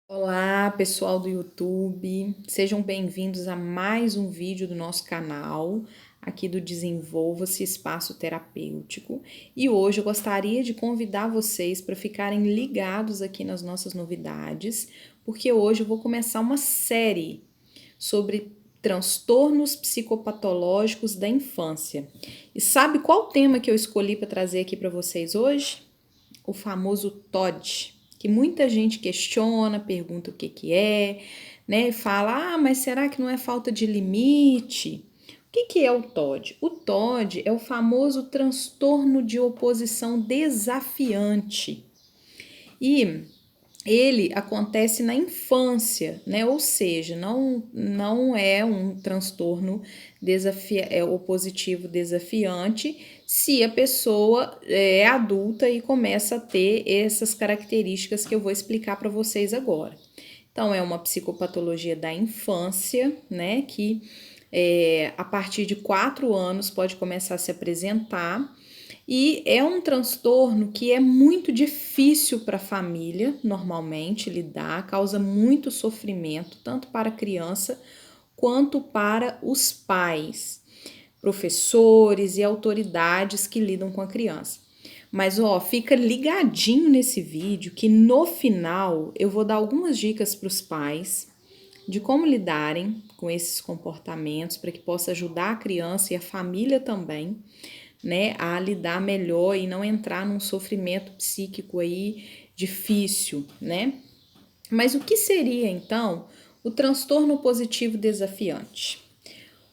Olá, pessoal do YouTube, sejam bem-vindos a mais um vídeo do nosso canal, aqui do Desenvolva-se Espaço Terapêutico. E hoje eu gostaria de convidar vocês para ficarem ligados aqui nas nossas novidades, porque hoje eu vou começar uma série sobre transtornos psicopatológicos da infância. E sabe qual tema que eu escolhi para trazer aqui para vocês hoje? O famoso TOD, que muita gente questiona, pergunta o que é, né? E fala, mas será que não é falta de limite? O que é o TOD? O TOD é o famoso transtorno de oposição desafiante. E ele acontece na infância, né? Ou seja, não é um transtorno opositivo desafiante se a pessoa é adulta e começa a ter essas características que eu vou explicar para vocês agora. Então, é uma psicopatologia da infância, né? Que a partir de 4 anos pode começar a se apresentar. E é um transtorno que é muito difícil para a família, normalmente, lidar, causa muito sofrimento, tanto para a criança quanto para os pais, professores e autoridades que lidam com a criança. Mas fica ligadinho nesse vídeo que no final eu vou dar algumas dicas para os pais de como lidarem com esses comportamentos para que possa ajudar a criança e a família também, né, a lidar melhor e não entrar num sofrimento psíquico aí difícil, né? Mas o que seria então o transtorno opositivo desafiante?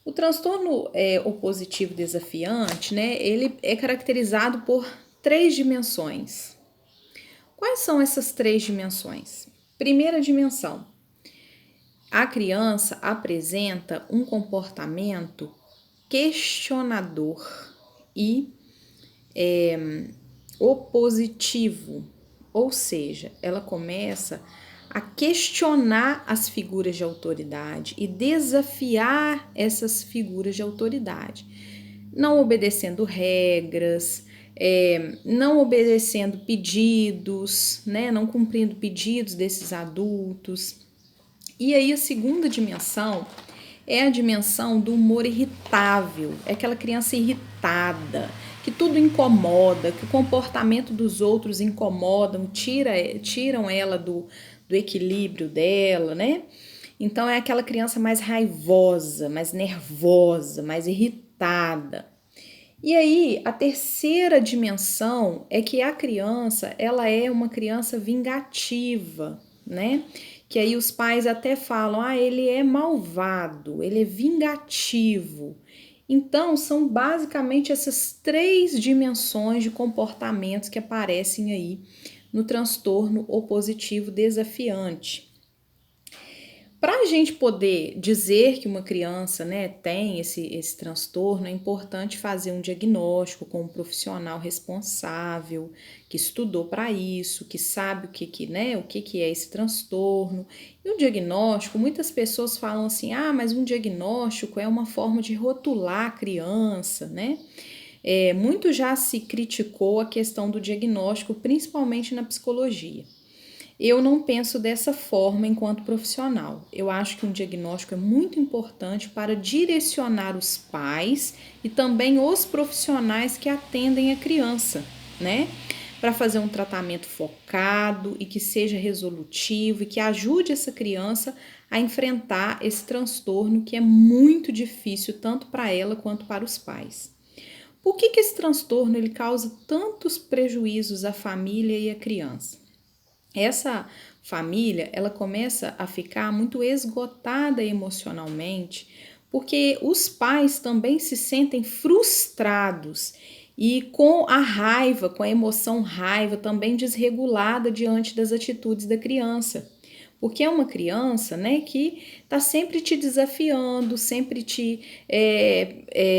O transtorno opositivo desafiante, né, ele é caracterizado por 3 dimensões. Quais são essas 3 dimensões? Primeira dimensão, a criança apresenta um comportamento questionador e opositivo, ou seja, ela começa a questionar as figuras de autoridade e desafiar essas figuras de autoridade, não obedecendo regras, não obedecendo pedidos, né, não cumprindo pedidos desses adultos. E aí a segunda dimensão é a dimensão do humor irritável, é aquela criança irritada, que tudo incomoda, que o comportamento dos outros incomodam, tiram ela do equilíbrio dela, né? Então é aquela criança mais raivosa, mais nervosa, mais irritada. E aí, a terceira dimensão é que a criança, ela é uma criança vingativa, né? Que aí os pais até falam, ele é malvado, ele é vingativo. Então, são basicamente essas 3 dimensões de comportamentos que aparecem aí no transtorno opositivo desafiante. Para a gente poder dizer que uma criança, né, tem esse transtorno, é importante fazer um diagnóstico com um profissional responsável, que estudou para isso, que sabe o que é esse transtorno. E o diagnóstico, muitas pessoas falam assim, mas um diagnóstico é uma forma de rotular a criança, né? Muito já se criticou a questão do diagnóstico, principalmente na psicologia. Eu não penso dessa forma enquanto profissional. Eu acho que um diagnóstico é muito importante para direcionar os pais e também os profissionais que atendem a criança, né? Para fazer um tratamento focado e que seja resolutivo e que ajude essa criança a enfrentar esse transtorno que é muito difícil tanto para ela quanto para os pais. Por que esse transtorno ele causa tantos prejuízos à família e à criança? Essa família, ela começa a ficar muito esgotada emocionalmente, porque os pais também se sentem frustrados e com a raiva, com a emoção raiva também desregulada diante das atitudes da criança. Porque é uma criança, né, que está sempre te desafiando, sempre te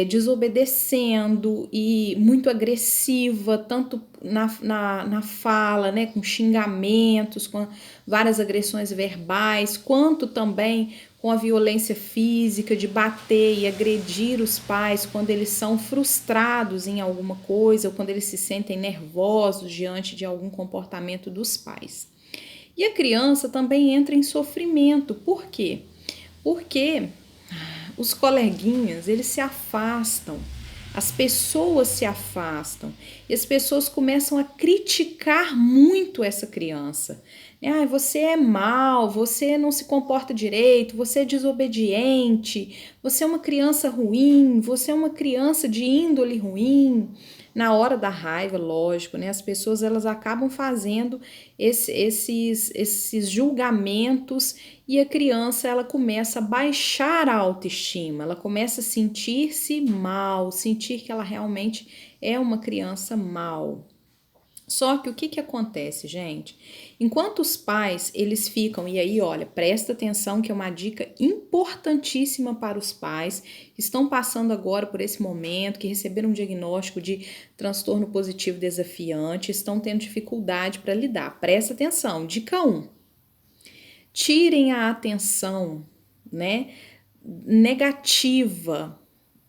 desobedecendo e muito agressiva, tanto na fala, né, com xingamentos, com várias agressões verbais, quanto também com a violência física de bater e agredir os pais quando eles são frustrados em alguma coisa ou quando eles se sentem nervosos diante de algum comportamento dos pais. E a criança também entra em sofrimento. Por quê? Porque os coleguinhas, eles se afastam, as pessoas se afastam e as pessoas começam a criticar muito essa criança. Ah, você é mal, você não se comporta direito, você é desobediente, você é uma criança ruim, você é uma criança de índole ruim. Na hora da raiva, lógico, né? As pessoas elas acabam fazendo esses julgamentos e a criança ela começa a baixar a autoestima, ela começa a sentir-se mal, sentir que ela realmente é uma criança mal. Só que o que acontece, gente? Enquanto os pais, eles ficam, e aí, olha, presta atenção que é uma dica importantíssima para os pais que estão passando agora por esse momento, que receberam um diagnóstico de transtorno positivo desafiante, estão tendo dificuldade para lidar. Presta atenção. Dica 1. Tirem a atenção, né, negativa,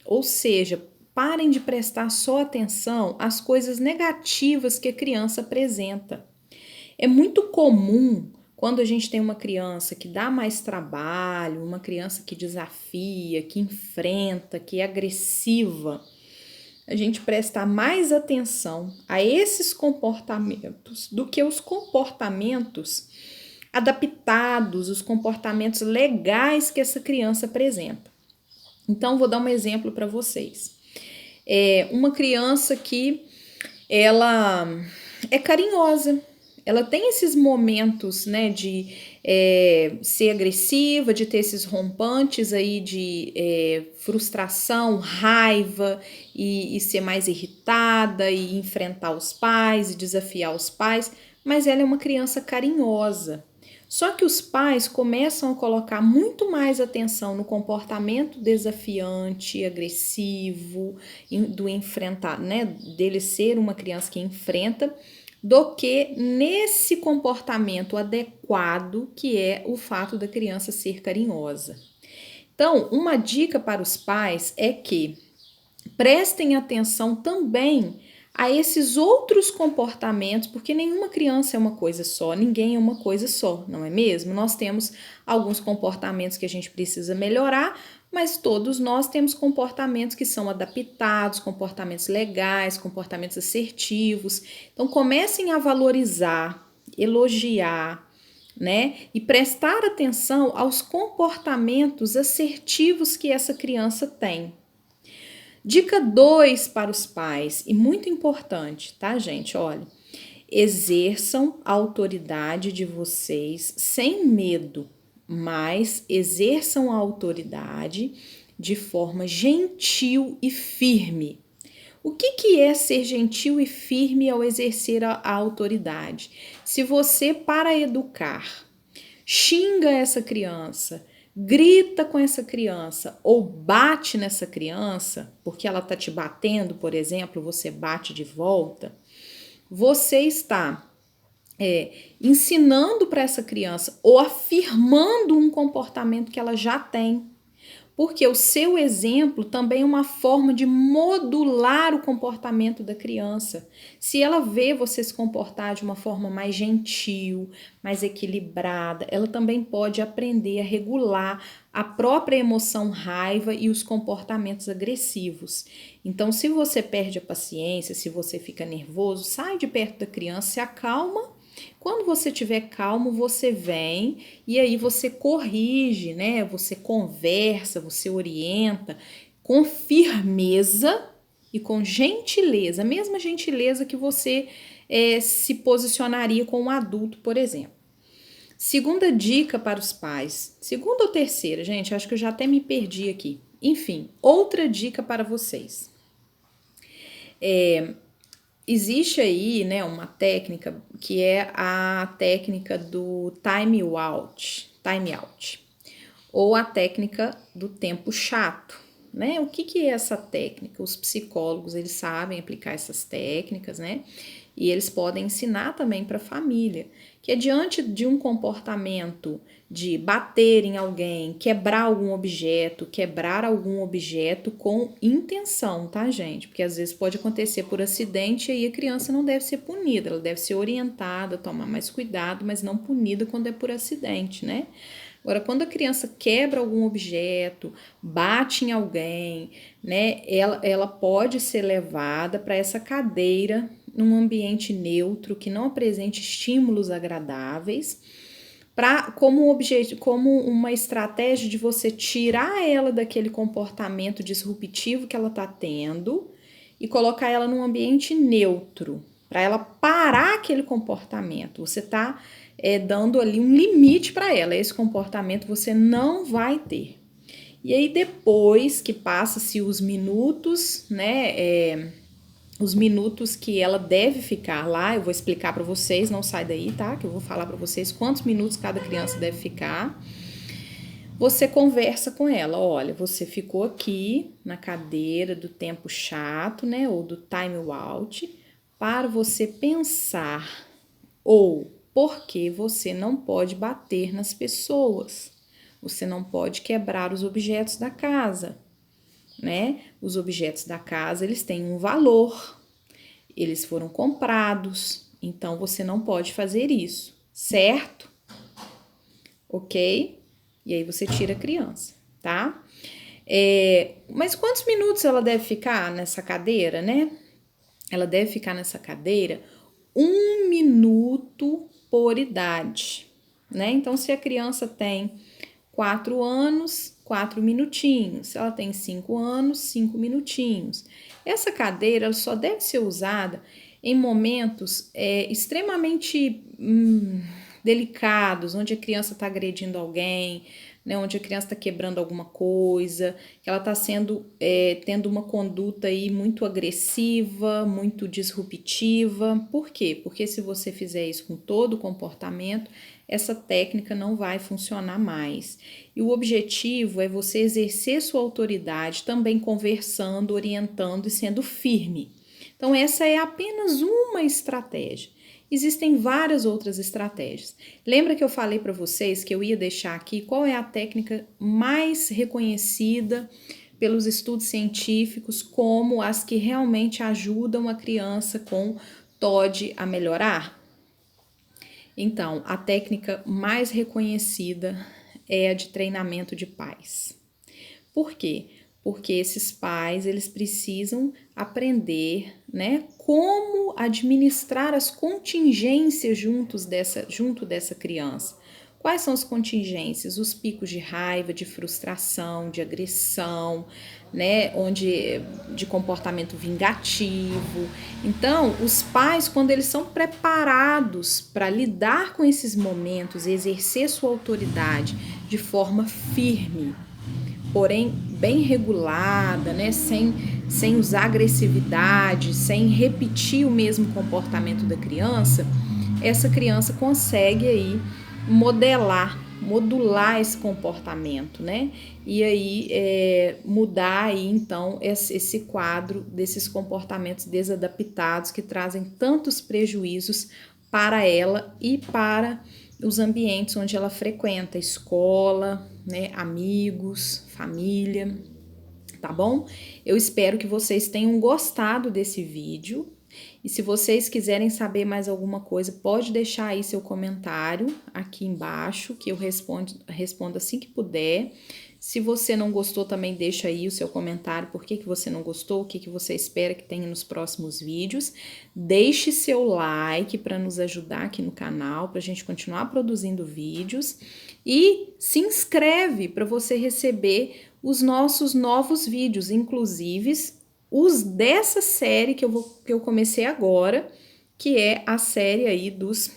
ou seja, parem de prestar só atenção às coisas negativas que a criança apresenta. É muito comum quando a gente tem uma criança que dá mais trabalho, uma criança que desafia, que enfrenta, que é agressiva, a gente prestar mais atenção a esses comportamentos do que os comportamentos adaptados, os comportamentos legais que essa criança apresenta. Então, vou dar um exemplo para vocês. Uma criança que ela é carinhosa, ela tem esses momentos, né, de ser agressiva, de ter esses rompantes aí de frustração, raiva e ser mais irritada e enfrentar os pais e desafiar os pais, mas ela é uma criança carinhosa. Só que os pais começam a colocar muito mais atenção no comportamento desafiante, agressivo, do enfrentar, né, dele ser uma criança que enfrenta, do que nesse comportamento adequado que é o fato da criança ser carinhosa. Então, uma dica para os pais é que prestem atenção também a esses outros comportamentos, porque nenhuma criança é uma coisa só, ninguém é uma coisa só, não é mesmo? Nós temos alguns comportamentos que a gente precisa melhorar, mas todos nós temos comportamentos que são adaptados, comportamentos legais, comportamentos assertivos. Então comecem a valorizar, elogiar, né? E prestar atenção aos comportamentos assertivos que essa criança tem. Dica 2 para os pais, e muito importante, tá, gente? Olha, exerçam a autoridade de vocês sem medo, mas exerçam a autoridade de forma gentil e firme. O que é ser gentil e firme ao exercer a autoridade? Se você, para educar, xinga essa criança, grita com essa criança ou bate nessa criança, porque ela está te batendo, por exemplo, você bate de volta, você está ensinando para essa criança ou afirmando um comportamento que ela já tem. Porque o seu exemplo também é uma forma de modular o comportamento da criança. Se ela vê você se comportar de uma forma mais gentil, mais equilibrada, ela também pode aprender a regular a própria emoção raiva e os comportamentos agressivos. Então, se você perde a paciência, se você fica nervoso, sai de perto da criança, se acalma. Quando você estiver calmo, você vem e aí você corrige, né? Você conversa, você orienta com firmeza e com gentileza, a mesma gentileza que você se posicionaria com um adulto, por exemplo. Segunda dica para os pais, segunda ou terceira, gente, acho que eu já até me perdi aqui. Enfim, outra dica para vocês. Existe aí, né, uma técnica que é a técnica do time out, ou a técnica do tempo chato, né? O que é essa técnica? Os psicólogos, eles sabem aplicar essas técnicas, né? E eles podem ensinar também para a família, que é diante de um comportamento de bater em alguém, quebrar algum objeto, quebrar algum objeto com intenção, tá, gente? Porque às vezes pode acontecer por acidente e aí a criança não deve ser punida, ela deve ser orientada, tomar mais cuidado, mas não punida quando é por acidente, né? Agora, quando a criança quebra algum objeto, bate em alguém, né, ela pode ser levada para essa cadeira num ambiente neutro, que não apresente estímulos agradáveis, como uma estratégia de você tirar ela daquele comportamento disruptivo que ela está tendo e colocar ela num ambiente neutro, para ela parar aquele comportamento. Você está dando ali um limite para ela. Esse comportamento você não vai ter. E aí, depois que passa-se os minutos, né? Os minutos que ela deve ficar lá, eu vou explicar para vocês, não sai daí, tá? Que eu vou falar para vocês quantos minutos cada criança deve ficar. Você conversa com ela, olha, você ficou aqui na cadeira do tempo chato, né? Ou do time out, para você pensar ou porque você não pode bater nas pessoas, você não pode quebrar os objetos da casa, né? Os objetos da casa, eles têm um valor, eles foram comprados, então você não pode fazer isso, certo? Ok? E aí você tira a criança, tá? Mas quantos minutos ela deve ficar nessa cadeira, né? Ela deve ficar nessa cadeira 1 minuto por idade, né? Então, se a criança tem 4 anos, 4 minutinhos. Se ela tem 5 anos, 5 minutinhos. Essa cadeira ela só deve ser usada em momentos extremamente delicados, onde a criança está agredindo alguém, né, onde a criança está quebrando alguma coisa, que ela está tendo uma conduta aí muito agressiva, muito disruptiva. Por quê? Porque se você fizer isso com todo o comportamento, essa técnica não vai funcionar mais. E o objetivo é você exercer sua autoridade também conversando, orientando e sendo firme. Então, essa é apenas uma estratégia. Existem várias outras estratégias. Lembra que eu falei para vocês que eu ia deixar aqui qual é a técnica mais reconhecida pelos estudos científicos como as que realmente ajudam a criança com TOD a melhorar? Então, a técnica mais reconhecida é a de treinamento de pais. Por quê? Porque esses pais, eles precisam aprender, né, como administrar as contingências junto dessa criança. Quais são as contingências? Os picos de raiva, de frustração, de agressão, né, de comportamento vingativo. Então, os pais, quando eles são preparados para lidar com esses momentos, exercer sua autoridade de forma firme, porém bem regulada, né, sem usar agressividade, sem repetir o mesmo comportamento da criança, essa criança consegue aí modular esse comportamento, né? E aí mudar aí então esse quadro desses comportamentos desadaptados que trazem tantos prejuízos para ela e para os ambientes onde ela frequenta, escola, né, amigos, família, tá bom? Eu espero que vocês tenham gostado desse vídeo. E se vocês quiserem saber mais alguma coisa, pode deixar aí seu comentário aqui embaixo, que eu respondo assim que puder. Se você não gostou, também deixa aí o seu comentário, por que você não gostou, o que você espera que tenha nos próximos vídeos. Deixe seu like para nos ajudar aqui no canal, para a gente continuar produzindo vídeos. E se inscreve para você receber os nossos novos vídeos, inclusive os dessa série que eu comecei agora, que é a série aí dos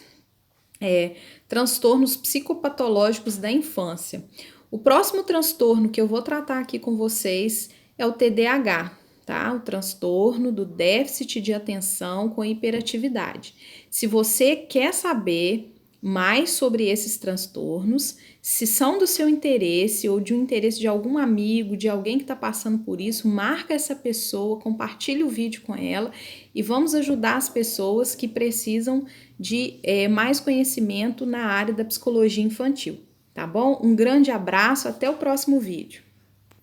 transtornos psicopatológicos da infância. O próximo transtorno que eu vou tratar aqui com vocês é o TDAH, tá? O transtorno do déficit de atenção com hiperatividade. Se você quer saber mais sobre esses transtornos. Se são do seu interesse ou de um interesse de algum amigo, de alguém que está passando por isso, marca essa pessoa, compartilhe o vídeo com ela e vamos ajudar as pessoas que precisam de mais conhecimento na área da psicologia infantil, tá bom? Um grande abraço, até o próximo vídeo.